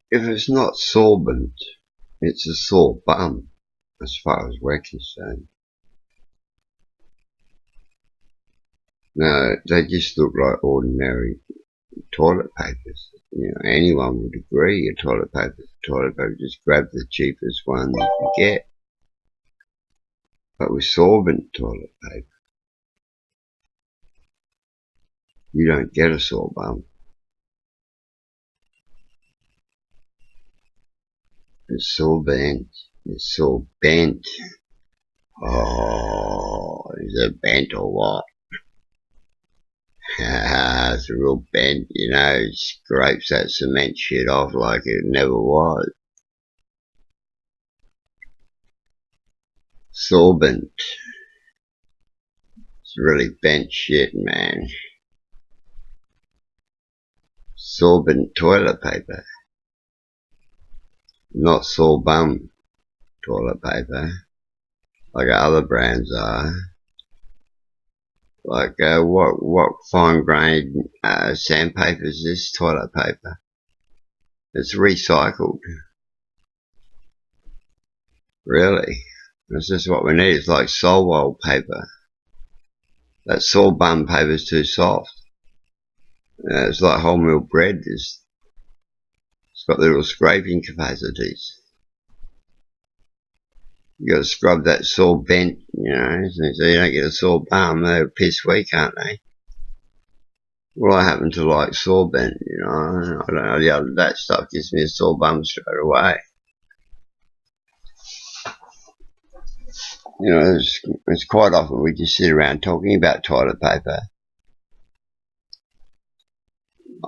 If it's not sorbent, it's a sore bum, as far as we're concerned. No, they just look like ordinary toilet papers. You know, anyone would agree a toilet paper is a toilet paper. Just grab the cheapest one you can get. But with sorbent toilet paper, you don't get a sore bum. It's sore bent. It's sore bent. Oh, is it bent or what? It's a real bent, you know, it scrapes that cement shit off like it never was. Sorbent. It's really bent shit, man. Sorbent toilet paper. Not sore bum toilet paper, like other brands are. Like, what fine grained sandpaper is this toilet paper? It's recycled. Really? That's just what we need. It's like Solwall paper. That sore bum paper's too soft. It's like wholemeal bread. It's got little scraping capacities. You got to scrub that sore bent, you know, so you don't get a sore bum. They're piss weak, aren't they? Well, I happen to like sore bent, you know. I don't know, that stuff gives me a sore bum straight away. You know, it's quite often we just sit around talking about toilet paper.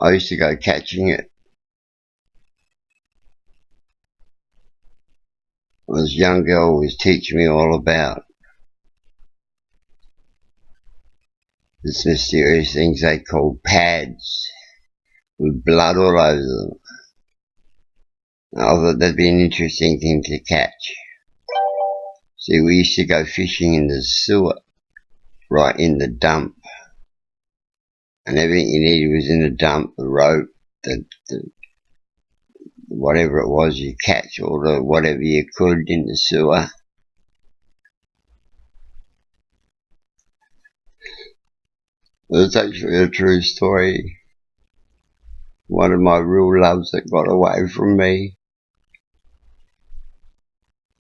I used to go catching it. This young girl was teaching me all about this mysterious things they call pads with blood all over them. I thought that'd be an interesting thing to catch. See, we used to go fishing in the sewer, right in the dump. And everything you needed was in the dump, the rope, the whatever it was you catch, or the whatever you could in the sewer. It's actually a true story. One of my real loves that got away from me.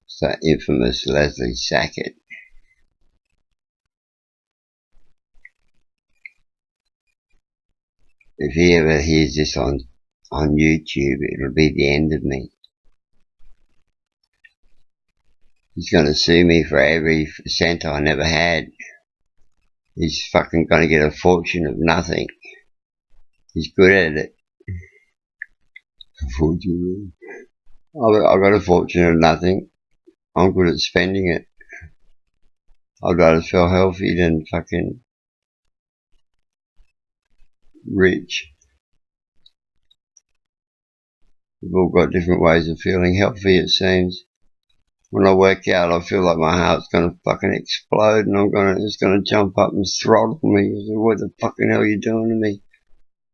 It's that infamous Leslie Sackett. If he ever hears this on YouTube, it'll be the end of me. He's gonna sue me for every cent I never had. He's fucking gonna get a fortune of nothing. He's good at it. Fortune. I've got a fortune of nothing. I'm good at spending it. I'd rather feel healthy than fucking rich. We've all got different ways of feeling healthy, it seems. When I work out, I feel like my heart's gonna fucking explode and it's gonna jump up and throttle me. What the fucking hell are you doing to me?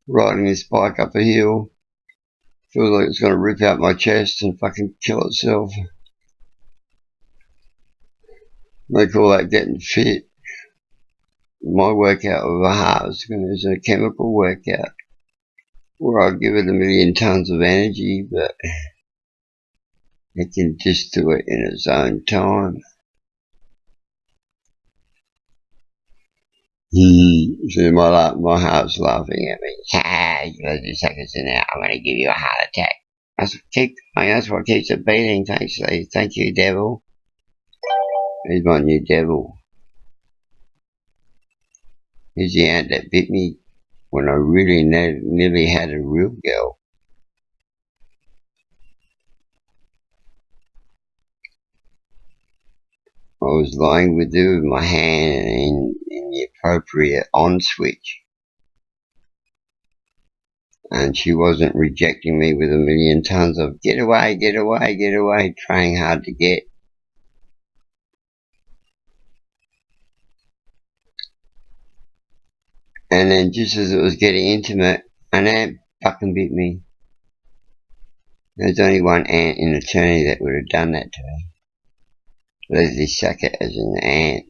Riding this bike up a hill. Feels like it's gonna rip out my chest and fucking kill itself. They call that getting fit. My workout of the heart is a chemical workout where I give it 1,000,000 tons of energy, but it can just do it in its own time. See, my heart's laughing at me. Ha! You got 2 seconds in there. I'm gonna give you a heart attack. That's what keeps it beating. Thanks, Lee. Thank you, devil. He's my new devil. He's the ant that bit me when I really nearly had a real girl. I was lying with her with my hand in the appropriate on switch. And she wasn't rejecting me with 1,000,000 tons of get away, get away, get away, trying hard to get. And then just as it was getting intimate, an ant fucking bit me. There's only one ant in eternity that would have done that to me. Leslie Sackett as an ant.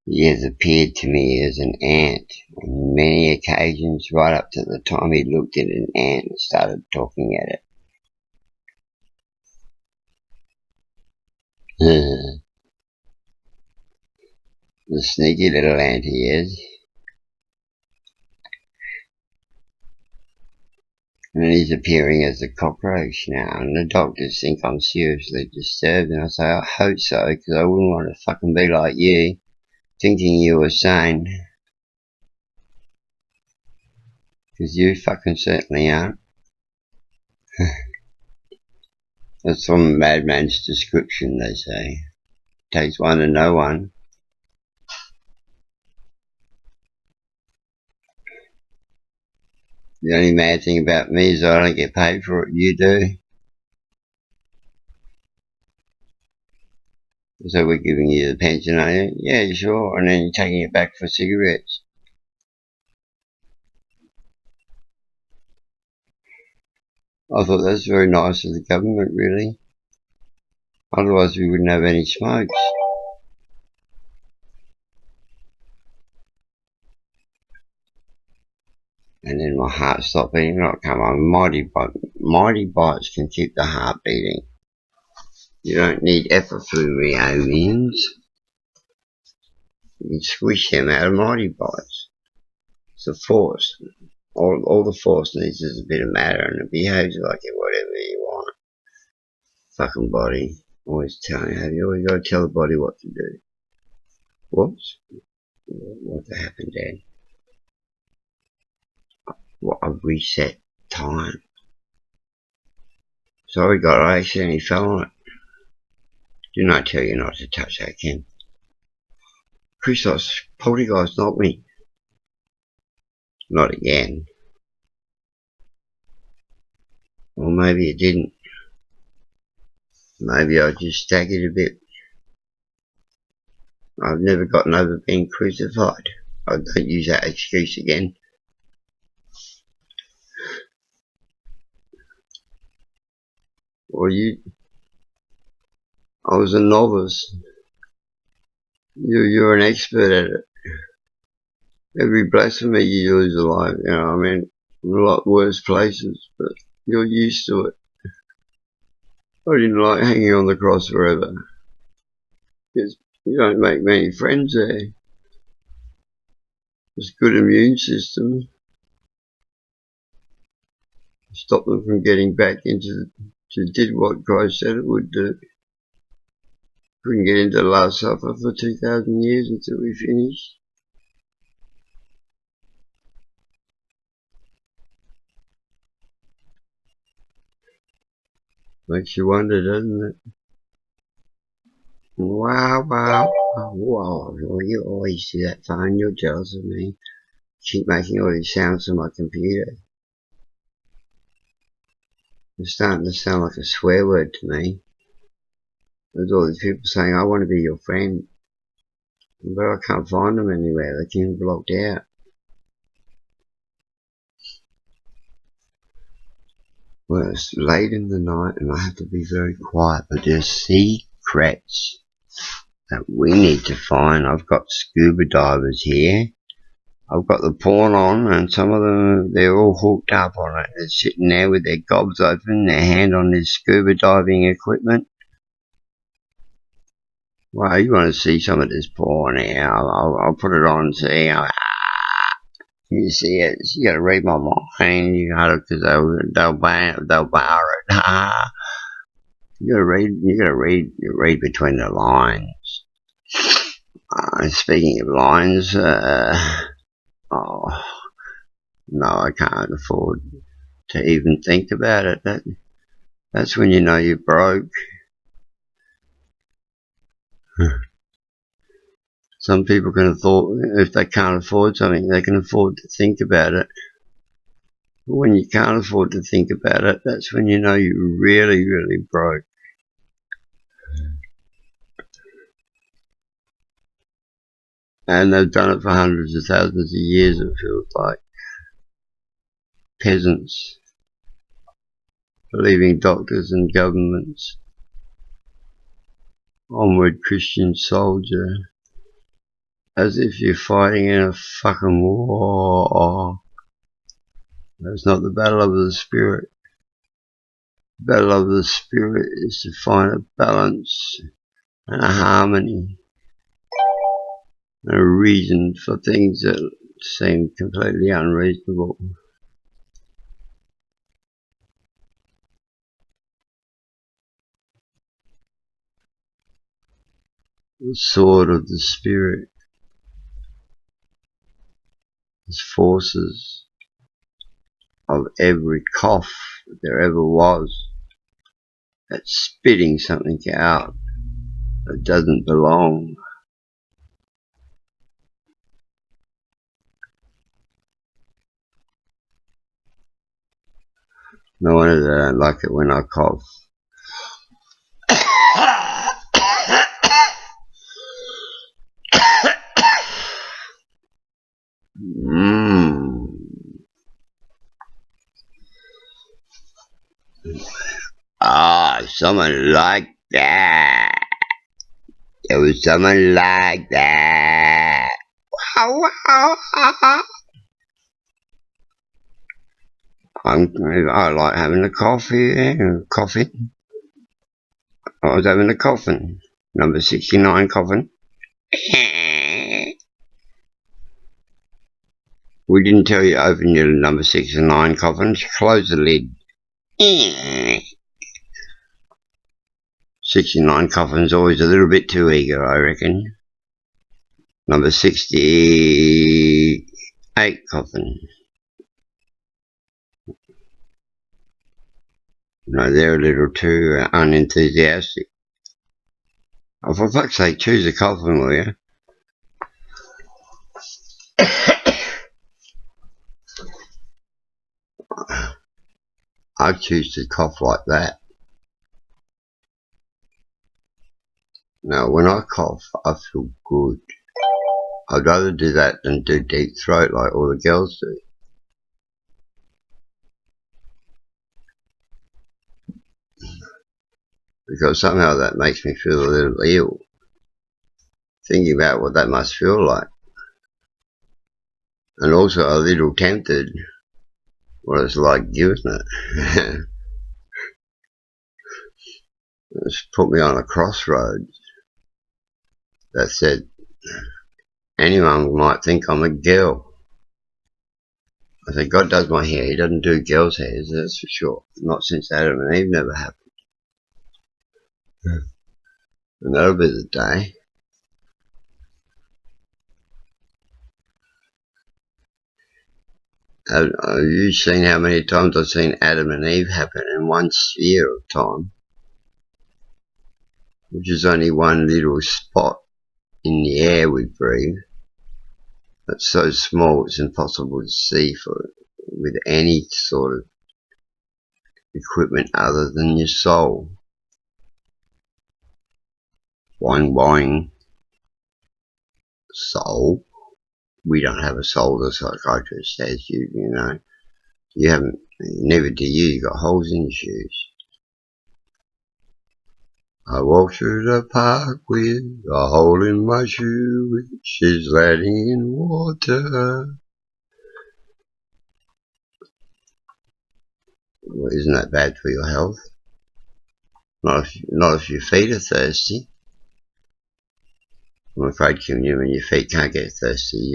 He has appeared to me as an ant on many occasions, right up to the time he looked at an ant and started talking at it. The sneaky little ant he is. And he's appearing as a cockroach now, and the doctors think I'm seriously disturbed, and I say I hope so, because I wouldn't want to fucking be like you, thinking you were sane. Because you fucking certainly aren't. That's from Madman's description, they say. Takes one to know one. The only mad thing about me is I don't get paid for it, you do. So we're giving you the pension, are you? Yeah, sure, and then you're taking it back for cigarettes. I thought that's very nice of the government, really. Otherwise we wouldn't have any smokes. And then my heart stopped beating. Like, come on, mighty bites can keep the heart beating. You don't need epiflumians. You can squish them out of mighty bites. It's the force. All the force needs is a bit of matter, and it behaves like it whatever you want. Fucking body. Always telling you, you always got to tell the body what to do. Whoops. What happened, Dad? What, I've reset time. Sorry, God, I accidentally fell on it. Didn't I tell you not to touch that, Ken? Christos, poltergeist knocked me. Not again. Or maybe it didn't. Maybe I just staggered a bit. I've never gotten over being crucified. I don't use that excuse again. Or I was a novice. You're an expert at it. Every blasphemy you use is alive, you know, I mean, a lot worse places, but you're used to it. I didn't like hanging on the cross forever. Because you don't make many friends there. There's a good immune system. Stop them from getting back into did what Christ said it would do. Couldn't get into the Last Supper for 2,000 years until we finished. Makes you wonder, doesn't it? Wow, wow, wow. Well, you always do that phone. You're jealous of me. Keep making all these sounds on my computer. It's starting to sound like a swear word to me. There's all these people saying, I want to be your friend. But I can't find them anywhere. They've been blocked out. Well, it's late in the night and I have to be very quiet, but there's secrets that we need to find. I've got scuba divers here. I've got the porn on, and some of them, they're all hooked up on it. They're sitting there with their gobs open, their hand on their scuba diving equipment. Well, you want to see some of this porn here? I'll put it on and see. You see it. You got to read my mind. You got to, because they'll bar it. You gotta read between the lines. Speaking of lines, oh, no, I can't afford to even think about it. That's when you know you're broke. Some people can afford, if they can't afford something, they can afford to think about it. But when you can't afford to think about it, that's when you know you're really, really broke. And they've done it for hundreds of thousands of years, it feels like. Peasants. believing doctors and governments. Onward, Christian soldier, as if you're fighting in a fucking war. That's not the battle of the spirit. The battle of the spirit is to find a balance and a harmony and a reason for things that seem completely unreasonable. The sword of the spirit is forces of every cough that there ever was that's spitting something out that doesn't belong. No wonder they don't like it when I cough. Someone like that. There was someone like that. I like having a coffee. Coffee. I was having a coffin. Number 69 coffin. We didn't tell you to open your number 69 coffin. Close the lid. 69 coffin's always a little bit too eager, I reckon. Number 68 coffin. No, they're a little too unenthusiastic. Oh, for fuck's sake, choose a coffin, will you? I choose to cough like that. Now, when I cough, I feel good. I'd rather do that than do deep throat like all the girls do. Because somehow that makes me feel a little ill. Thinking about what that must feel like. And also a little tempted what it's like using it. It's put me on a crossroads that said anyone might think I'm a girl. I said, God does my hair, he doesn't do girls' hair, that's for sure. Not since Adam and Eve never happened. And that'll be the day. Have you seen how many times I've seen Adam and Eve happen in one sphere of time? Which is only one little spot in the air we breathe. That's so small it's impossible to see with any sort of equipment other than your soul. Boing boing. Soul? We don't have a soul, the psychiatrist says. You know, you haven't, never do you got holes in your shoes. I walk through the park with a hole in my shoe, which is letting in water. Well, isn't that bad for your health? Not if your feet are thirsty. I'm afraid, Kim, when your feet can't get thirsty,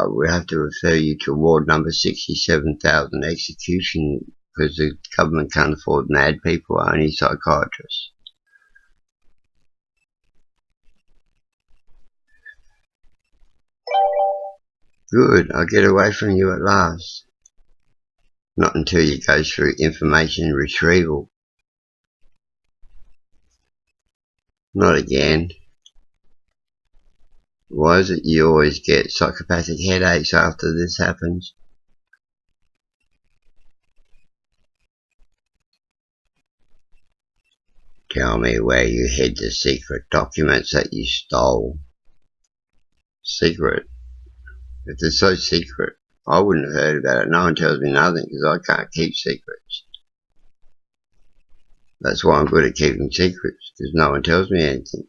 we have to refer you to ward number 67,000 execution because the government can't afford mad people, only psychiatrists. Good, I'll get away from you at last. Not until you go through information retrieval. Not again. Why is it you always get psychopathic headaches after this happens? Tell me where you hid the secret documents that you stole. Secret? If they're so secret, I wouldn't have heard about it. No one tells me nothing because I can't keep secrets. That's why I'm good at keeping secrets, because no one tells me anything.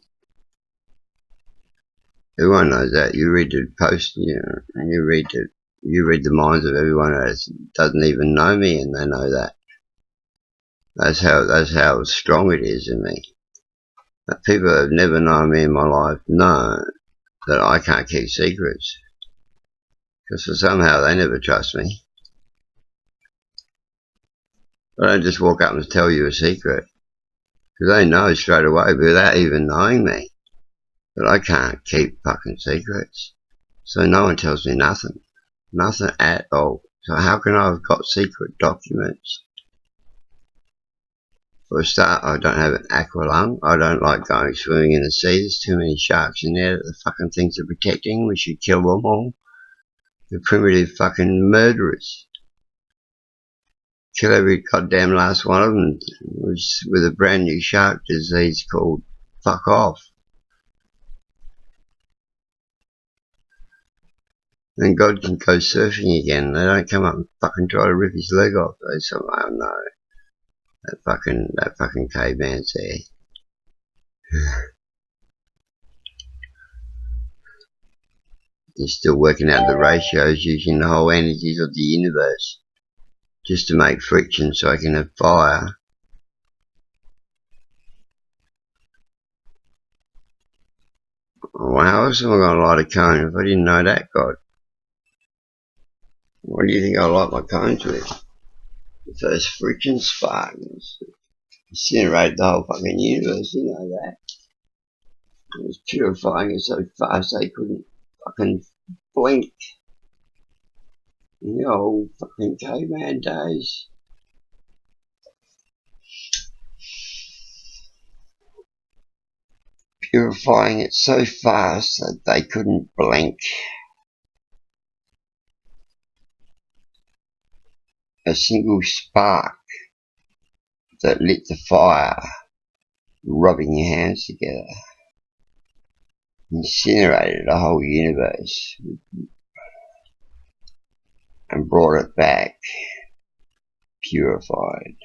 Everyone knows that. You read the post, and you read the minds of everyone that doesn't even know me, and they know that. That's how strong it is in me. That people that have never known me in my life know that I can't keep secrets, because somehow they never trust me. I don't just walk up and tell you a secret, because they know straight away without even knowing me that I can't keep fucking secrets. So no one tells me nothing. Nothing at all. So how can I have got secret documents? For a start, I don't have an aqualung. I don't like going swimming in the sea. There's too many sharks in there that the fucking things are protecting. We should kill them all. They're primitive fucking murderers. Kill every goddamn last one of them with a brand new shark disease called fuck off. Then God can go surfing again. They don't come up and fucking try to rip his leg off. They say, oh no, that fucking caveman's there. He's still working out the ratios using the whole energies of the universe just to make friction so I can have fire. Well, how else am I going to light a cone if I didn't know that, God? What do you think I light my cones with? If those friction sparks incinerate the whole fucking universe, you know that. It was purifying it so fast they couldn't fucking blink. In the old fucking caveman days. Purifying it so fast that they couldn't blink. A single spark that lit the fire, rubbing your hands together, incinerated the whole universe and brought it back purified.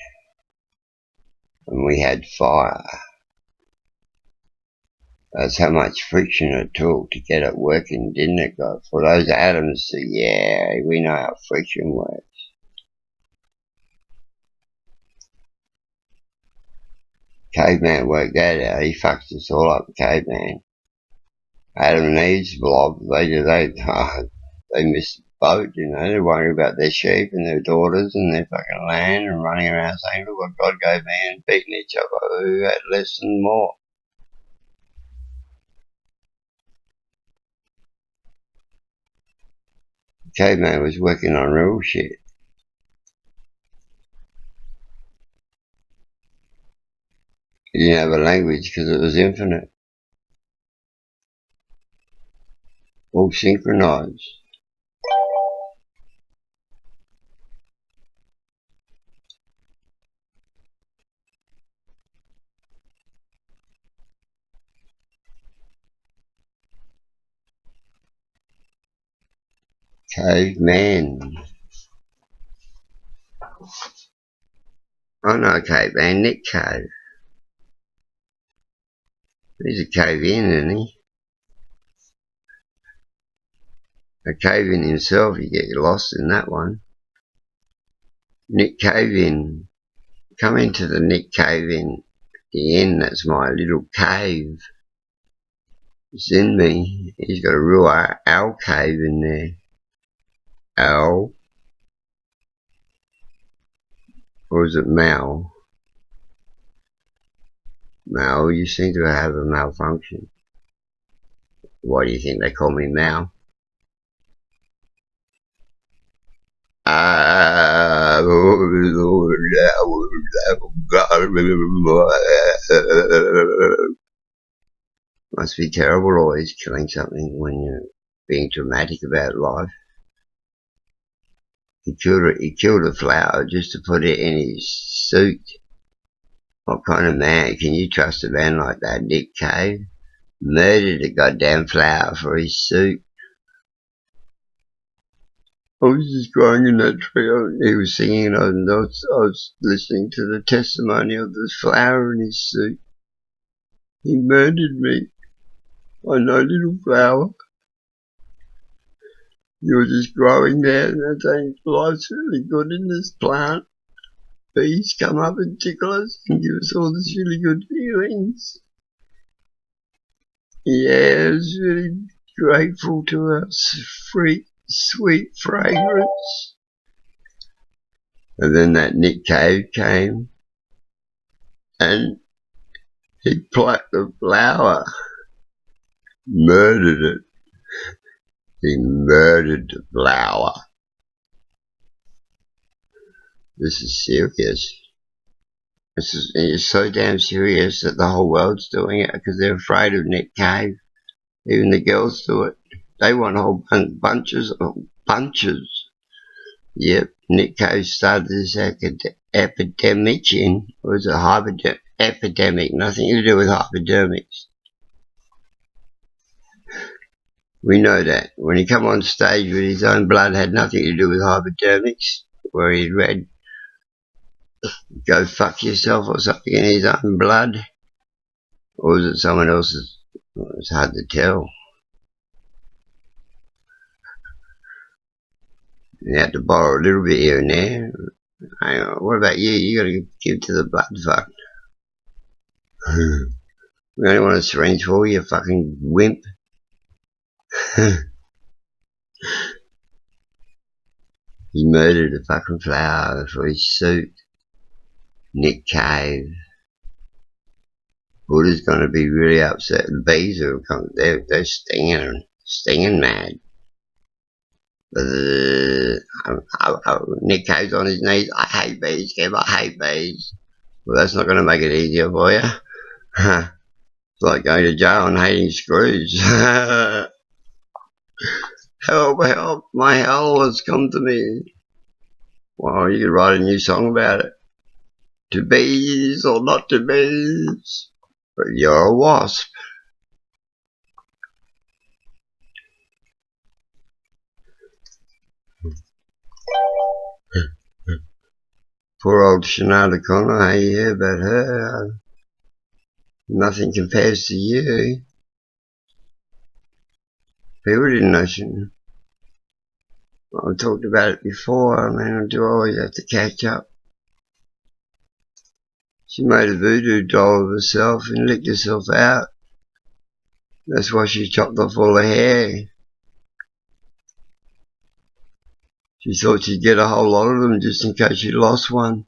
And we had fire. That's how much friction it took to get it working, didn't it, God? For those atoms to, yeah, we know how friction works. Caveman worked that out. He fucked us all up, caveman. Adam and Eve's blob, they missed the boat, you know. They're worrying about their sheep and their daughters and their fucking land and running around saying, look what God gave me, and beating each other who had less and more. Caveman was working on real shit. He didn't have a language because it was infinite. All synchronized. Caveman. I know a caveman, Nick Cave. He's a cave in, isn't he? A cave in himself, you get lost in that one. Nick Cave in. Come into the Nick Cave in. The end, that's my little cave. It's in me. He's got a real owl cave in there. Owl. Or is it Mal? Mal, you seem to have a malfunction. Why do you think they call me Mal? Must be terrible always killing something when you're being dramatic about life. He killed a flower just to put it in his suit. What kind of man can you trust a man like that, Nick Cave? Murdered a goddamn flower for his suit. I was just growing in that tree. He was singing, and I was listening to the testimony of this flower in his suit. He murdered me. I know, little flower. You're just growing there, and I think life's really good in this plant. Bees come up and tickle us and give us all this really good feelings. Yeah, I was really grateful to our sweet fragrance. And then that Nick Cave came, and he plucked the flower, murdered it. He murdered the flower. This is serious. It's so damn serious that the whole world's doing it because they're afraid of Nick Cave. Even the girls do it. They want whole bunches. Yep, Nick Cave started this epidemic or is it epidemic? Nothing to do with hypodermics. We know that. When he come on stage with his own blood, had nothing to do with hypodermics, where he'd read, go fuck yourself or something in his own blood. Or was it someone else's? It's hard to tell. You had to borrow a little bit here and there. Hang on, what about you? You gotta give to the blood fuck. We only want a syringe for you, fucking wimp. He murdered a fucking flower for his suit. Nick Cave. Buddha's gonna be really upset. The bees are coming. They're stinging mad. Nick Cave's on his knees. I hate bees, Kev. I hate bees. Well, that's not gonna make it easier for you. It's like going to jail and hating screws. Help, help, my hell has come to me. Well, you could write a new song about it. To bees or not to bees, but you're a wasp. Poor old Sinead O'Connor, how you hear about her? Nothing compares to you. People didn't know she... I've talked about it before. I mean, I do always have to catch up. She made a voodoo doll of herself and licked herself out. That's why she chopped off all her hair. She thought she'd get a whole lot of them just in case she lost one.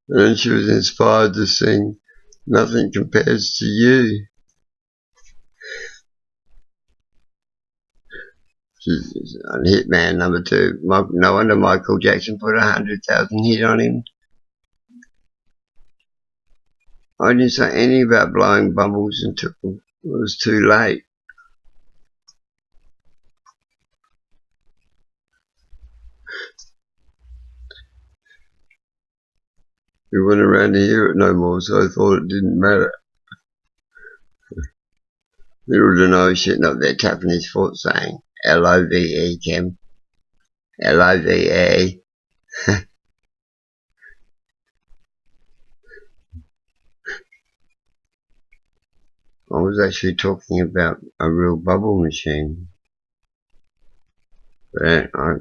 And then she was inspired to sing Nothing Compares to You. She's on Hitman #2. No wonder Michael Jackson put 100,000 hit on him. I didn't say anything about blowing bubbles until it was too late. We weren't around to hear it no more, so I thought it didn't matter. Little to know sitting up there tapping his foot saying, L-O-V-E, Kim. L-O-V-E. I was actually talking about a real bubble machine. But I'm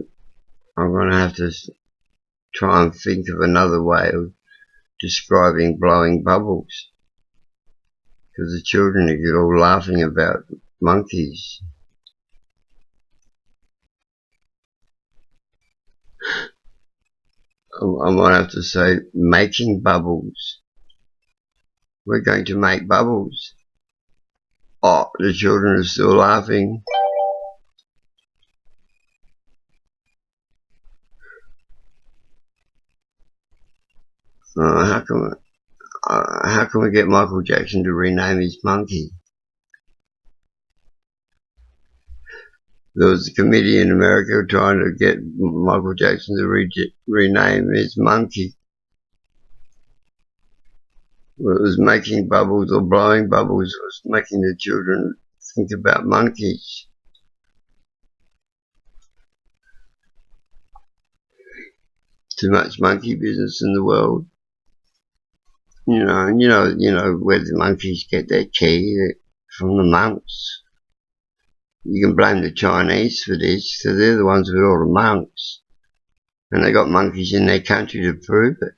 going to have to try and think of another way of describing blowing bubbles. Because the children are all laughing about monkeys. I might have to say making bubbles. We're going to make bubbles. Oh, the children are still laughing. How can we get Michael Jackson to rename his monkey? There was a committee in America trying to get Michael Jackson to rename his monkey. Well, it was making bubbles or blowing bubbles, it was making the children Think about monkeys. Too much monkey business in the world. You know where the monkeys get their key from the monks. You can blame the Chinese for this, because they're the ones with all the monks. And they got monkeys in their country to prove it.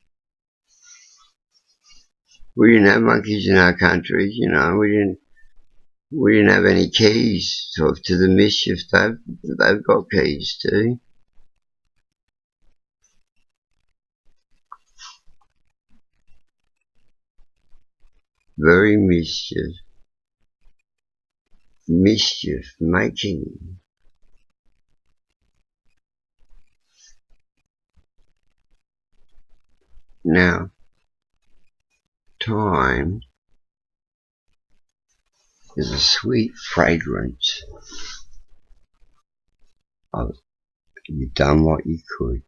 We didn't have monkeys in our country, we didn't have any keys to the mischief they've got keys to. Very mischief making. Now, time is a sweet fragrance of you've done what you could.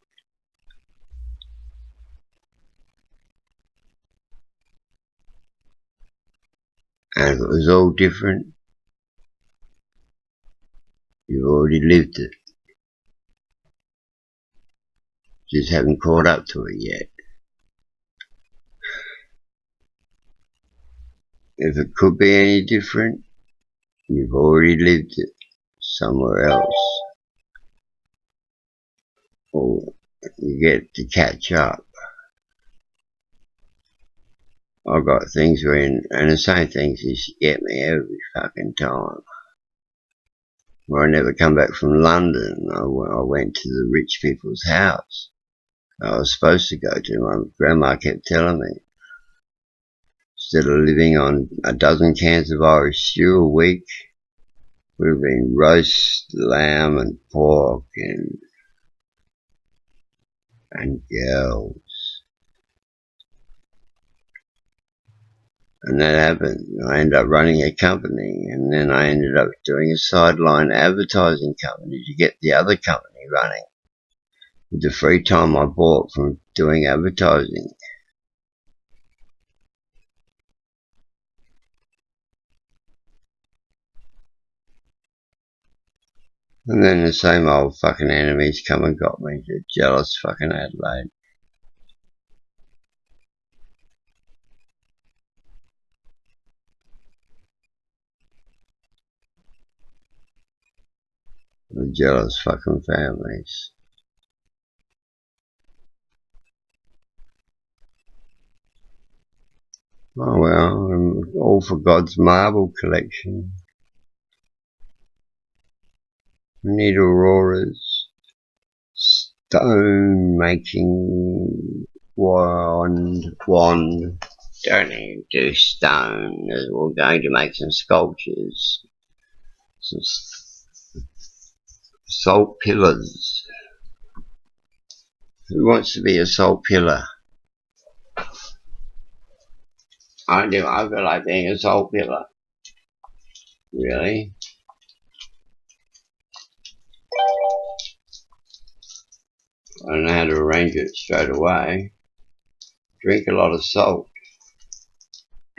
And if it was all different, you've already lived it. Just haven't caught up to it yet. If it could be any different, you've already lived it somewhere else. Or you get to catch up. I've got things and the same things used to get me every fucking time. When I never come back from London, I went to the rich people's house I was supposed to go to. My grandma kept telling me, instead of living on a dozen cans of Irish stew a week, would have been roast lamb and pork and girls. And that happened. I ended up running a company, and then I ended up doing a sideline advertising company to get the other company running with the free time I bought from doing advertising. And then the same old fucking enemies come and got me, the jealous fucking Adelaide. The jealous fucking families. Oh well, I'm all for God's marble collection. We need Aurora's stone making wand. Don't need to do stone. We're going to make some sculptures. Some salt pillars. Who wants to be a salt pillar? I do. I feel like being a salt pillar. Really? I don't know how to arrange it straight away. Drink a lot of salt.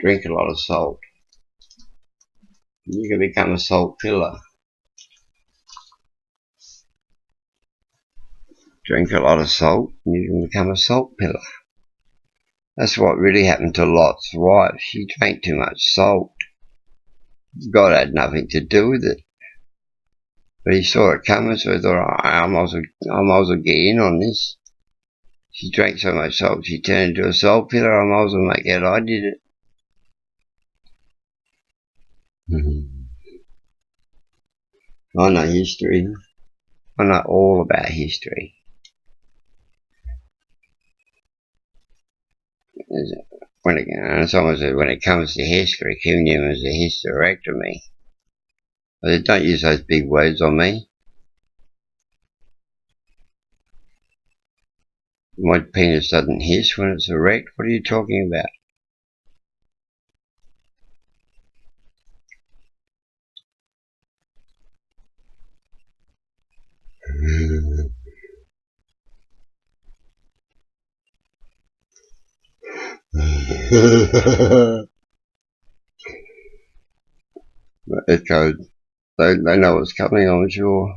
Drink a lot of salt. You can become a salt pillar. Drink a lot of salt and you can become a salt pillar. That's what really happened to Lot's wife. She drank too much salt. God had nothing to do with it. But he saw it coming, so he thought, I might as well get in on this. She drank so much salt, she turned into a salt pillar. I might as well make out I did it. I know history. I know all about history. Someone said when it comes to history, Kim Newman's a hysterectomy. I said, don't use those big words on me. My penis doesn't hiss when it's erect. What are you talking about? Death Code. They know what's coming, I'm sure.